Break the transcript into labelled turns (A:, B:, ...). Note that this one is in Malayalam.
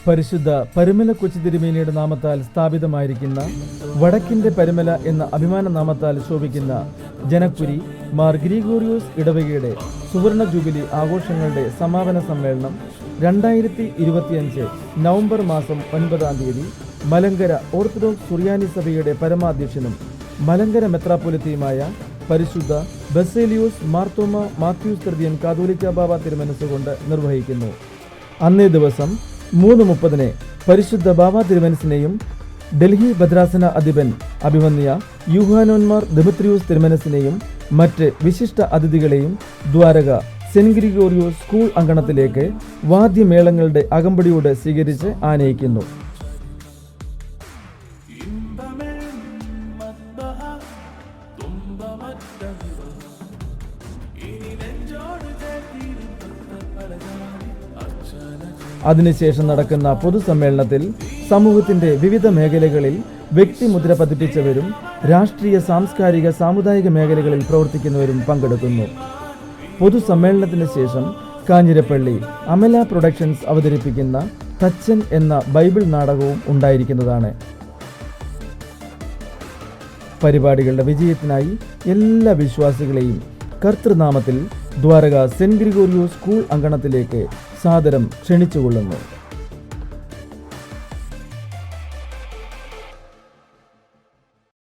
A: പരിശുദ്ധ പരുമല കൊച്ചു തിരുമേനിയുടെ നാമത്താൽ സ്ഥാപിതമായിരിക്കുന്ന വടക്കിന്റെ പരുമല എന്ന അഭിമാന നാമത്താൽ ശോഭിക്കുന്ന ജനക്കുരി മാർ ഗ്രിഗോറിയോസ് ഇടവകയുടെ സുവർണ ജൂബിലി ആഘോഷങ്ങളുടെ സമാപന സമ്മേളനം 2025 നവംബർ മാസം 9-ാം തീയതി മലങ്കര ഓർത്തഡോക്സ് സുറിയാനി സഭയുടെ പരമാധ്യക്ഷനും മലങ്കര മെത്രാപ്പൊലിത്തയുമായ പരിശുദ്ധ ബസേലിയോസ് മാർത്തോമ മാത്യൂസ് തൃതീയൻ കാതോലിക്ക ബാബ തിരുമനസ്സുകൊണ്ട് നിർവഹിക്കുന്നു. അന്നേ ദിവസം 3:30 പരിശുദ്ധ ബാബ തിരുമനസിനെയും ഡൽഹി ഭദ്രാസന അധിപൻ അഭിമന്യ യൂഹാനോന്മാർ ദിമിത്രിയൂസ് തിരുമനസിനെയും മറ്റ് വിശിഷ്ട അതിഥികളെയും ദ്വാരക സെന്റ് ഗ്രിഗോറിയോസ് സ്കൂൾ അങ്കണത്തിലേക്ക് വാദ്യമേളങ്ങളുടെ അകമ്പടിയോടെ സ്വീകരിച്ച് ആനയിക്കുന്നു. അതിനുശേഷം നടക്കുന്ന പൊതുസമ്മേളനത്തിൽ സമൂഹത്തിന്റെ വിവിധ മേഖലകളിൽ വ്യക്തിമുദ്ര പതിപ്പിച്ചവരും രാഷ്ട്രീയ, സാംസ്കാരിക, സാമുദായിക മേഖലകളിൽ പ്രവർത്തിക്കുന്നവരും പങ്കെടുക്കുന്നു. പൊതുസമ്മേളനത്തിന് ശേഷം കാഞ്ഞിരപ്പള്ളി അമല പ്രൊഡക്ഷൻസ് അവതരിപ്പിക്കുന്ന തച്ചൻ എന്ന ബൈബിൾ നാടകവും ഉണ്ടായിരിക്കുന്നതാണ്. പരിപാടികളുടെ വിജയത്തിനായി എല്ലാ വിശ്വാസികളെയും കർത്തൃനാമത്തിൽ ദ്വാരക സെന്റ് ഗ്രിഗോറിയോസ് സ്കൂൾ അങ്കണത്തിലേക്ക് സാദരം ക്ഷണിച്ചുകൊള്ളുന്നു.